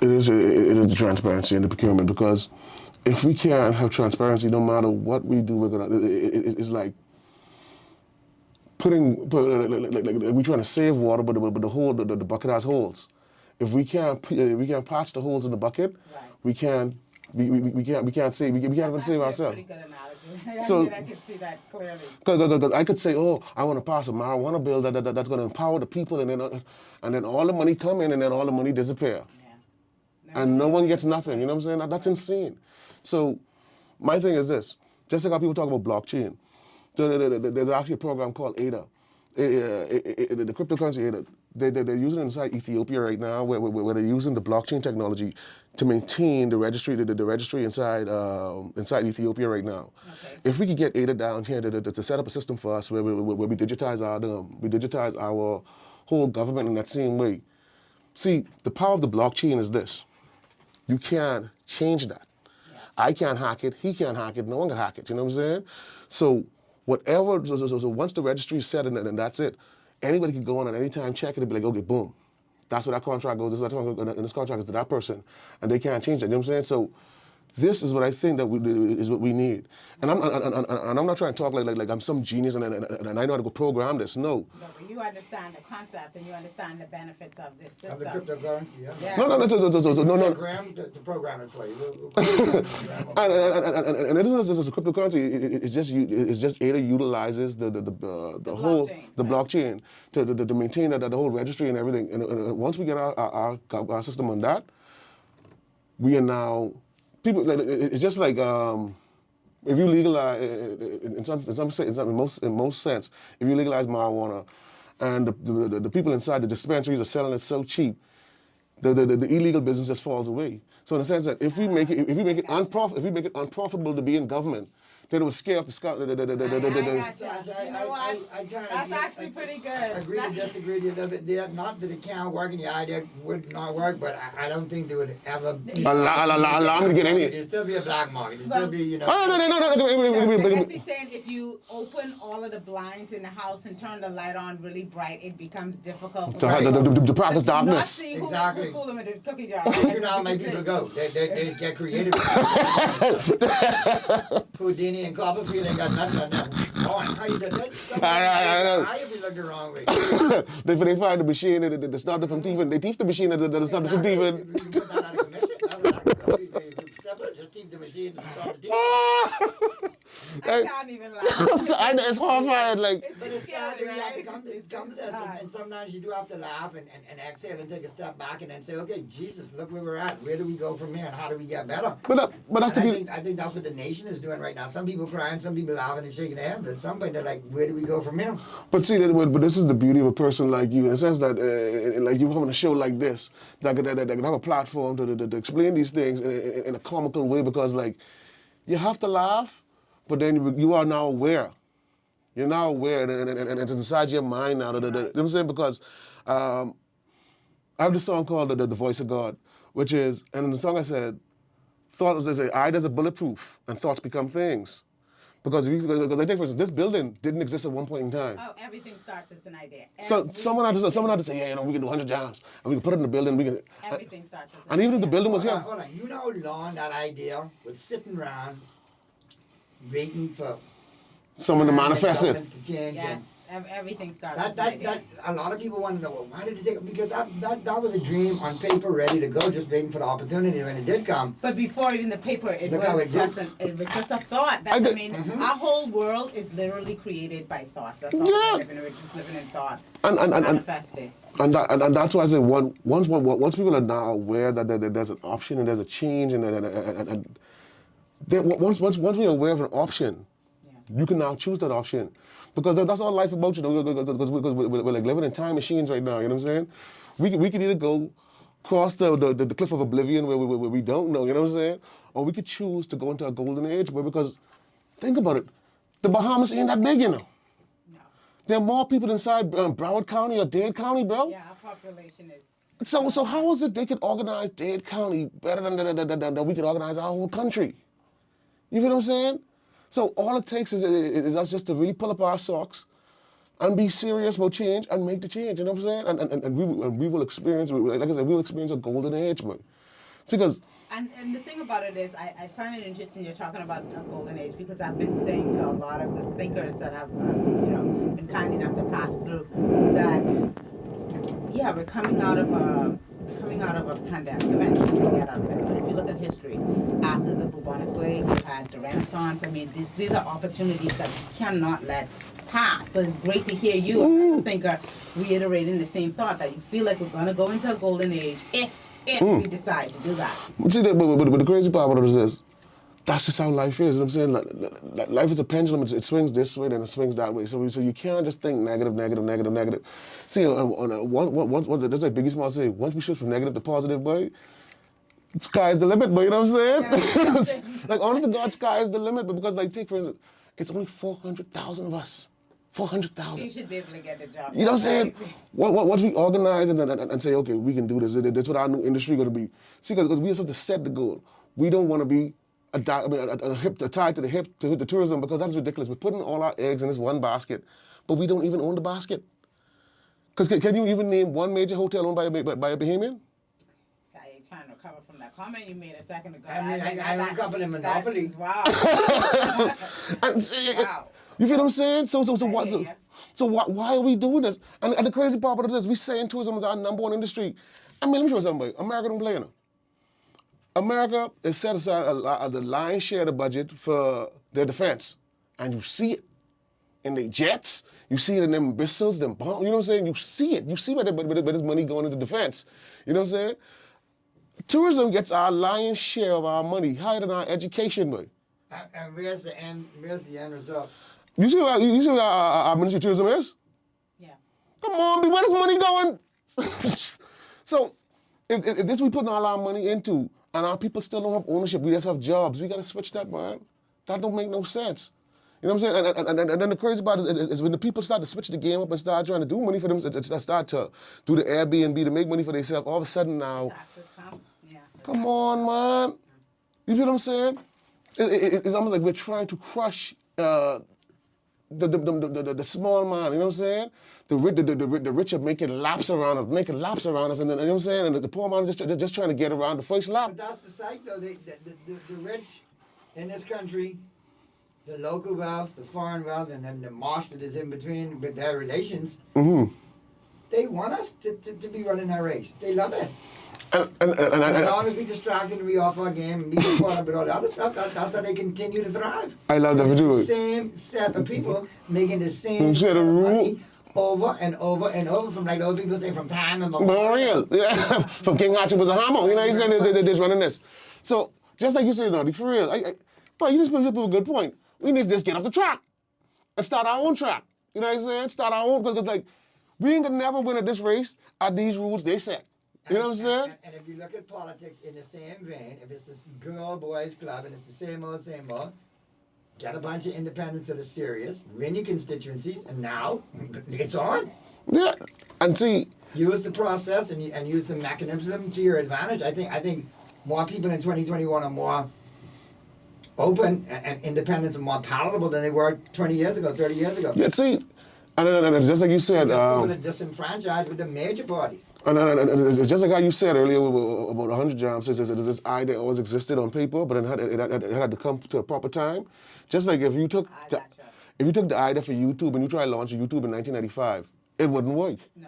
it is the transparency and the procurement, because if we can't have transparency, no matter what we do, it's like we're trying to save water, but the bucket has holes. If we can't patch the holes in the bucket, right, we can't even save ourselves. Pretty good analogy. I can see that clearly. Because I could say, I want to pass a marijuana bill that's going to empower the people, and then all the money come in, and then all the money disappear. Yeah. And no one gets nothing. You know what I'm saying? That's insane. So my thing is this. Just like how people talk about blockchain, there's actually a program called ADA. The cryptocurrency ADA, they're using it inside Ethiopia right now, where they're using the blockchain technology to maintain the registry, the registry inside Ethiopia right now. Okay. If we could get ADA down here to set up a system for us where we digitize our whole government in that same way. See, the power of the blockchain is this: you can't change that. Yeah. I can't hack it. He can't hack it. No one can hack it. You know what I'm saying? So whatever. So once the registry is set and that's it, anybody can go on at any time, check it, and be like, okay, boom. That's where that contract goes. And this contract is to that person, and they can't change that. You know what I'm saying? So this is what I think is what we need. And I'm not trying to talk like I'm some genius and I know how to go program this. No. No, but you understand the concept and you understand the benefits of this system. Of the cryptocurrency, yeah. No. To program it for you. And this is a cryptocurrency. It's just ADA utilizes the whole blockchain to maintain the whole registry and everything. And once we get our system on that, we are now. People, it's just like if you legalize, in most sense, if you legalize marijuana, and the people inside the dispensaries are selling it so cheap, the illegal business just falls away. So in the sense that if we make it unprofitable to be in government, then it would scare off the scout. That's actually pretty good. I agree to disagree a little bit there. Not that it can't work and the idea would not work, but I don't think there would ever be. Allow me to get any. There'd still be a black market. There'd still be, No. I guess he's saying if you open all of the blinds in the house and turn the light on really bright, it becomes difficult. To practice darkness. Exactly. Fool them in the cookie jar. You know how many people go. They just get creative. Houdini and Copperfield ain't got nothing on them. How you did that? I be looking the wrong way. They find the machine that stop them from thieving. They thief the machine that stop them from thieving. Just thief the machine and stop the thieving. I can't even laugh. It's horrifying. But it's sad that we have to come to this, and sometimes you do have to laugh and exhale and take a step back and then say, okay, Jesus, look where we're at. Where do we go from here, and how do we get better? But that's I think that's what the nation is doing right now. Some people crying, some people laughing and shaking their heads. At some point, they're like, where do we go from here? But see, but this is the beauty of a person like you, in the sense that, like you having a show like this, that can have a platform to explain these things in a comical way, because like you have to laugh. But then you are now aware. You're now aware, and it's inside your mind now. You know what I'm saying? Because I have this song called the Voice of God, which is, and in the song I said, ideas are bulletproof, and thoughts become things. Because I take, for instance, this building didn't exist at one point in time. Oh, everything starts as an idea. So someone had to say, we can do 100 jobs, and we can put it in the building. Everything starts as an idea. And even if the building was here. Hold on. You know how long that idea was sitting around waiting for someone to manifest it. To change. Yes. Everything starts. That a lot of people want to know, well, why did it take? Because that was a dream on paper, ready to go, just waiting for the opportunity. When it did come, But before even the paper, it Look how was it just grew. it was just a thought. That, I mean, our whole world is literally created by thoughts. That's all Yeah. we're living. We're just living in thoughts, And manifesting. and that's why I say once people are now aware that there's an option and there's a change and once we're aware of an option, you can now choose that option. Because that's all life about, you know, because we're like living in time machines right now, you know what I'm saying? We could either go cross the cliff of oblivion where we don't know, you know what I'm saying? Or we could choose to go into a golden age because, think about it, the Bahamas ain't that big, you know? No. There are more people inside Broward County or Dade County, bro. Yeah, our population is. So how is it they could organize Dade County better than we could organize our whole country? You feel what I'm saying? So all it takes is us just to really pull up our socks and be serious about change and make the change. You know what I'm saying? And we will experience, like I said, we'll experience a golden age, man. See, because And the thing about it is, I find it interesting you're talking about a golden age, because I've been saying to a lot of the thinkers that have, been kind enough to pass through that, yeah, we're coming out of a pandemic. Eventually we'll get out of this. But if you look at history, after the bubonic plague, you had the Renaissance. I mean, these are opportunities that you cannot let pass. So it's great to hear you, another thinker, reiterating the same thought, that you feel like we're going to go into a golden age if we decide to do that. see, but the crazy part about it is that's just how life is. You know what I'm saying? Like, life is a pendulum. It swings this way, then it swings that way. So you can't just think negative. See, that's like Biggie Small say, once we shift from negative to positive, boy, sky's the limit, but you know what I'm saying? Yeah. Like, honest to God, sky is the limit, but because, like, take for instance, it's only 400,000 of us. 400,000. You should be able to get the job. You know what I'm saying? Once we organize and say, okay, we can do this, that's what our new industry going to be. See, because we just have to set the goal. We don't want to be tied to the hip to the tourism, because that's ridiculous. We're putting all our eggs in this one basket, but we don't even own the basket. Because can you even name one major hotel owned by a Bahamian? I'm trying to recover from that comment you made a second ago. I mean, I woke up in a monopoly. Wow. Wow. You feel what I'm saying? So why are we doing this? And the crazy part about this is we saying tourism is our number one industry. I mean, let me show you something. America don't play in it. America is set aside the lion's share of the budget for their defense. And you see it in their jets. You see it in them missiles, them bombs. You know what I'm saying? You see it. You see where there's money going into defense. You know what I'm saying? Tourism gets our lion's share of our money, higher than our education, boy. And where's the end result? You see where our Ministry of Tourism is? Yeah. Come on, where does money going? So, if this we putting all our money into, and our people still don't have ownership, we just have jobs, we got to switch that, man. That don't make no sense. You know what I'm saying? And then the crazy part is when the people start to switch the game up and start trying to do money for them, start to do the Airbnb to make money for themselves, all of a sudden now, Taxes come. Yeah. come on, man. You feel what I'm saying? It's almost like we're trying to crush the small man, you know what I'm saying? The rich are making laps around us, and then, you know what I'm saying? And the poor man is just trying to get around the first lap. But that's the psych, though. The rich in this country, the local wealth, the foreign wealth, and then the marsh that is in between with their relations, they want us to be running our race. They love it. And as long as we distracted and we off our game and we get caught up with all the other stuff, that's how they continue to thrive. I love that we do The it. same set of people making the same set of money over and over and over, from like those people say from time and Memorial. Yeah. From King Arthur was a hammer. You know, he's saying they're just running this. So, just like you said, Naughty, for real, but you just put up a good point. We need to just get off the track and start our own track. You know what I'm saying? Start our own, because like, we ain't gonna never win at this race at these rules they set. You know what I'm saying? And if you look at politics in the same vein, if it's this good old boys club and it's the same old, get a bunch of independents that are serious, win your constituencies, and now it's on. Yeah, and see, use the process and use the mechanism to your advantage. I think more people in 2021 are more open and independents are more palatable than they were 20 years ago, 30 years ago. yeah, see, and it's just like you said. People are disenfranchised with the major party. And it's just like how you said earlier about 100 jobs. There's this idea always existed on paper, but it had to come to a proper time. Just like if you took, If you took the idea for YouTube and you tried launching YouTube in 1995, it wouldn't work. No.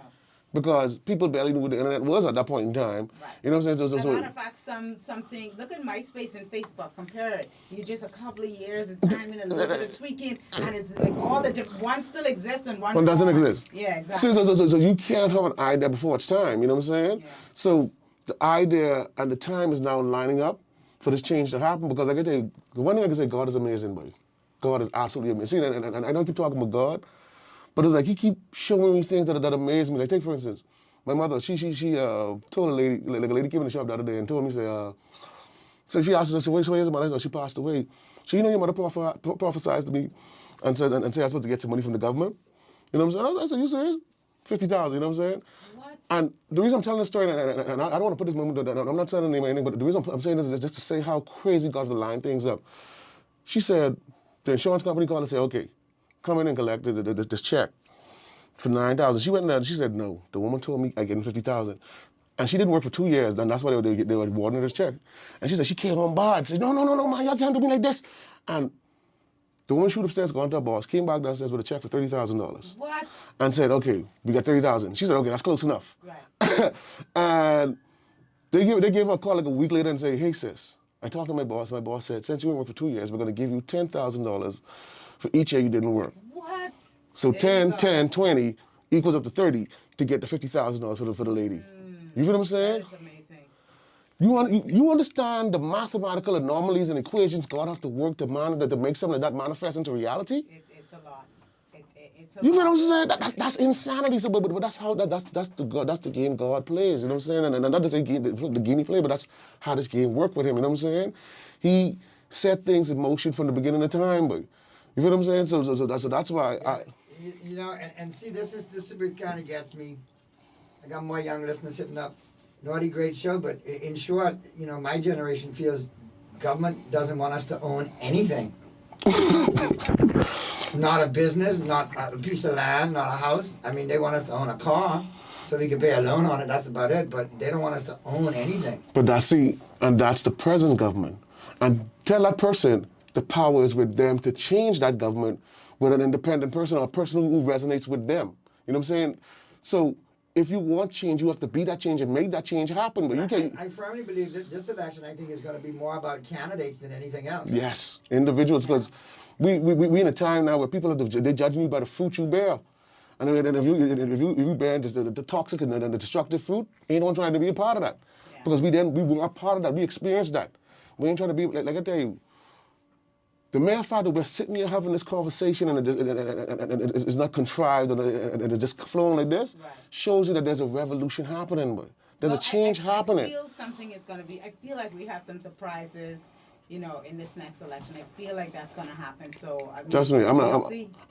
Because people barely knew what the internet was at that point in time. Right. You know what I'm saying? As a matter of fact, some things, look at MySpace and Facebook, compare it. You just a couple of years of time and a little bit of tweaking, and it's like all the different, one still exists and one doesn't exist. Yeah, exactly. So you can't have an idea before it's time, you know what I'm saying? Yeah. So the idea and the time is now lining up for this change to happen, because I can tell you, the one thing I can say, God is amazing, buddy. God is absolutely amazing. And I don't keep talking about God, but it's like he keep showing me things that amaze me. Like, take for instance, my mother, she told a lady, like a lady came in the shop the other day and told me, so she asked her, so where's your mother? She passed away. So you know your mother prophesied to me and said I was supposed to get some money from the government. You know what I'm saying? I said, you serious? 50,000, you know what I'm saying? What? And the reason I'm telling this story, and I don't want to put this moment, I'm not telling name or anything, but the reason I'm saying this is just to say how crazy God's line things up. She said, the insurance company called and said, okay, come in and collect this check for 9,000. She went in there and she said, no. The woman told me I get 50,000. And she didn't work for 2 years, and that's why they were awarding her this check. And she said, she came on board. She said, no, man, y'all can't do me like this. And the woman shoot upstairs, gone to her boss, came back downstairs with a check for $30,000. What? And said, okay, we got 30,000. She said, okay, that's close enough. Right. And they gave her a call like a week later and say, hey, sis, I talked to my boss. My boss said, since you didn't work for 2 years, we're going to give you $10,000 for each year you didn't work. What? So There you 10, go. 20 equals up to 30 to get the $50,000 for the lady. You feel what I'm saying? That is amazing. You understand the mathematical anomalies and equations God has to work to make something like that manifest into reality? It's a lot. It's a You feel lot. what I'm saying? That's insanity. So, but that's how that's the game God plays. You know what I'm saying? And not to say the game he play, but that's how this game worked with him. You know what I'm saying? He set things in motion from the beginning of time. But you feel what I'm saying? So that's why You know, and see, this is what kind of gets me. I got more young listeners hitting up. Naughty, great show, but in short, you know, my generation feels government doesn't want us to own anything. Not a business, not a piece of land, not a house. I mean, they want us to own a car so we can pay a loan on it. That's about it. But they don't want us to own anything. But that's the present government. And tell that person the power is with them to change that government with an independent person or a person who resonates with them. You know what I'm saying? So if you want change, you have to be that change and make that change happen. But you can't. I firmly believe that this election, I think, is going to be more about candidates than anything else. Yes, individuals, because we in a time now where people they're judging you by the fruit you bear. And if you bear the toxic and the destructive fruit, ain't no one trying to be a part of that. Yeah. Because we were a part of that. We experienced that. We ain't trying to be like I tell you. The mere fact that we're sitting here having this conversation and it's not contrived and it's just flowing like this, Right. shows you that there's a revolution happening, but there's a change happening. I feel something is going to be, I feel like we have some surprises, you know, in this next election. I feel like that's going to happen. So, I mean, Trust me, I'm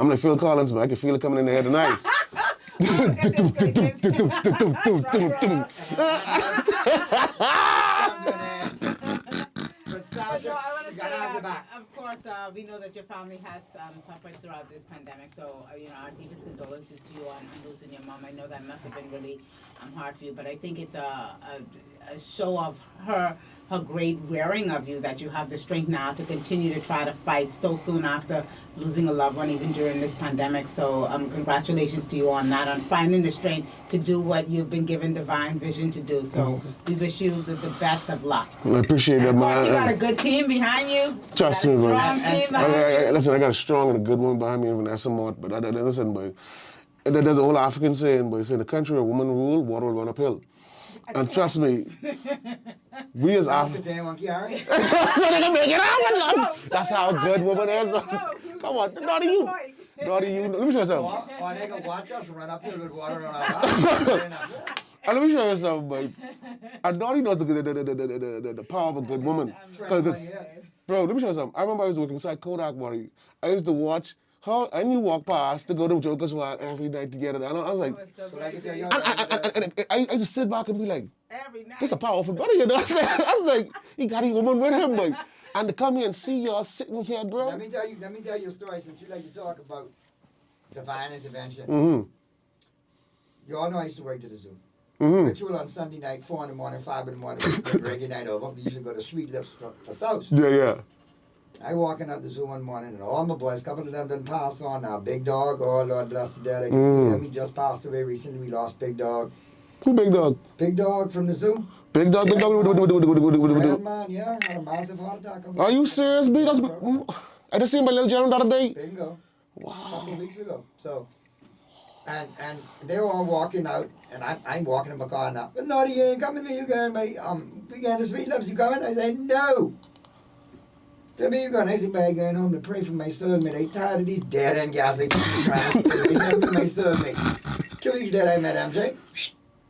like Phil Collins, but I can feel it coming in the air tonight. But Sasha, I want to you gotta have your say, back. of course, we know that your family has suffered throughout this pandemic. So, you know, our deepest condolences to you on losing your mom. I know that must have been really hard for you, but I think it's a show of her great rearing of you that you have the strength now to continue to try to fight so soon after losing a loved one, even during this pandemic. So congratulations to you on that, on finding the strength to do what you've been given divine vision to do. So we wish you the best of luck. I appreciate that, Of course, man. you got a good team behind you. Trust You me, got a man. strong team behind you. Listen, I got a strong and a good woman behind me, and Vanessa Mott. But listen, boy, there's an old African saying, boy, say in the country where women rule, water will run uphill. And trust me, we as Africans, that's how a good woman is. Come on, not you. Not you. Let me show you something. Or they can watch us run uphill with water on our eyes. And let me show you something, boy. And Naughty knows the power of a good woman. Bro, let me show you something. I remember I was working inside Kodak, buddy. I used to watch her and you walk past to go to Joker's Wild every night together. And I was like, I used to sit back and be like, Every night. this a powerful brother, you know what I'm saying? I was like, he got a woman with him, like. And to come here and see y'all sitting here, bro. Let me tell you a story since you like to talk about divine intervention. Mm-hmm. You all know I used to work at the zoo. Mm-hmm. Ritual on Sunday night, 4 in the morning, 5 in the morning, reggae night over. We used to go to Sweet Lips for sauce. Yeah, yeah. I walking out the zoo one morning, and all my boys, a couple of them done passed on now. Big Dog, oh Lord bless the dead. I can see him. He just passed away recently. We lost Big Dog. Who Big Dog? Big Dog from the zoo. Big Dog. Red man, yeah, had a massive heart attack. Are you serious, B? That's, I just seen my little Jeremy the other day. Bingo. Wow. A couple of weeks ago. So, and they were all walking out, and I'm walking in my car now. But no, you ain't coming with me. You going, we going to Sweet Lips. You coming? I said, no. Tell me you going. I said, I'm going home to pray for my soulmate. I'm tired of these dead end guys. They trying to kill my soulmate. 2 weeks later, I met MJ.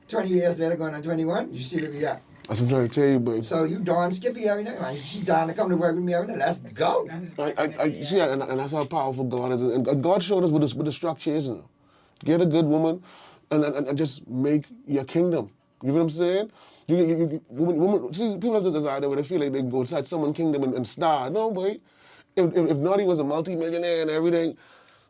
20 years later, going on 21. You see where we at. That's what I'm trying to tell you, babe. So you darn Skippy every night. Man. She down to come to work with me every night. Let's go. I see, and that's how powerful God is. And God showed us what the structure is. You know. Get a good woman and just make your kingdom. You know what I'm saying? Women, see, people have this desire where they feel like they can go inside someone's kingdom and star. No, boy. If Naughty was a multi-millionaire and everything,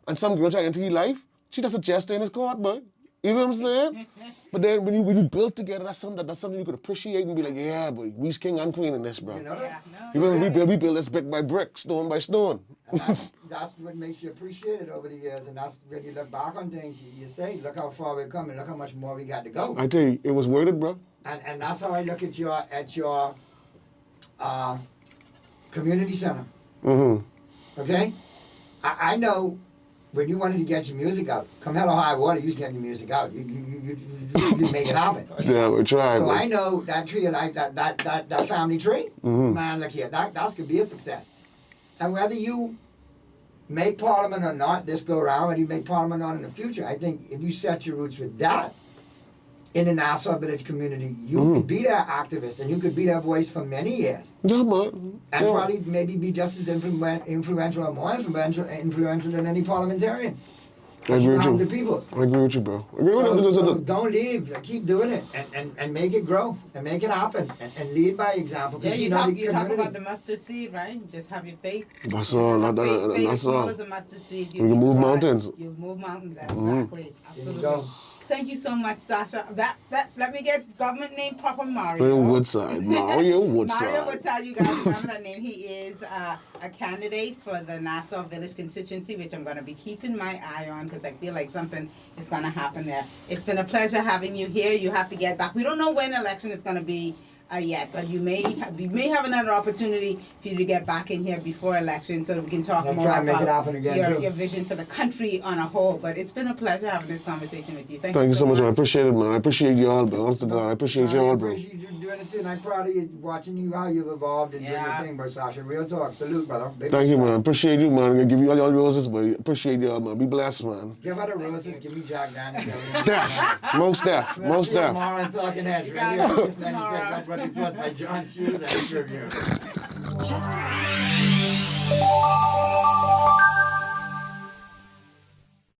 and some girl trying to enter your life, she just a jester in his court, boy. You know what I'm saying? But then when you build together, that's something you could appreciate and be like, yeah, boy, we's king and queen in this, bro. You know that? You know, we build this brick by brick, stone by stone. And that's what makes you appreciate it over the years. And that's when you look back on things, you say, look how far we've come and look how much more we got to go. I tell you, it was worth it, bro. And that's how I look at your community center. Mm-hmm. Okay? I know when you wanted to get your music out, come hell or high water, you was getting your music out. You make it happen. Yeah, we tried. So I know that tree of life, that family tree, man, look here, that could be a success. And whether you make Parliament or not this go around, whether you make Parliament or not in the future, I think if you set your roots with that in the Nassau Village community, you could be that activist and you could be that voice for many years. Yeah, man. And probably maybe be just as influential or more influential than any parliamentarian. I agree with you. The people. I agree with you, bro. So don't leave. Keep doing it and make it grow and make it happen and lead by example. Yeah, you talk about the mustard seed, right? Just have your faith. That's all. Faith That's all. as a mustard seed. We can move mountains. You move mountains. Exactly. Absolutely. There you go. Thank you so much, Sasha. Let me get government name proper, Mario. Woodside. Mario Woodside. Mario Woodside, you guys remember that name. He is a candidate for the Nassau Village constituency, which I'm going to be keeping my eye on because I feel like something is going to happen there. It's been a pleasure having you here. You have to get back. We don't know when election is going to be yet, but you may have another opportunity for you to get back in here before election so that we can talk more about your vision for the country on a whole. But it's been a pleasure having this conversation with you. Thank you so much, man. I appreciate it, man. I appreciate you all, bro. Honest to God, I appreciate you all, bro. I appreciate you doing it too, and I'm proud of you, watching you, how you've evolved and doing your thing, bro, Sasha. Real talk. Salute, brother. Thank you, man. Appreciate you, man. I'm going to give you all your roses, but appreciate you all, man. Be blessed, man. Give her the roses. Give me Jack Daniels. Def. Most Def. Most Def. Tomorrow on Talking Heads. Radio 696. I'm brought to you by John Shoes and Tribune.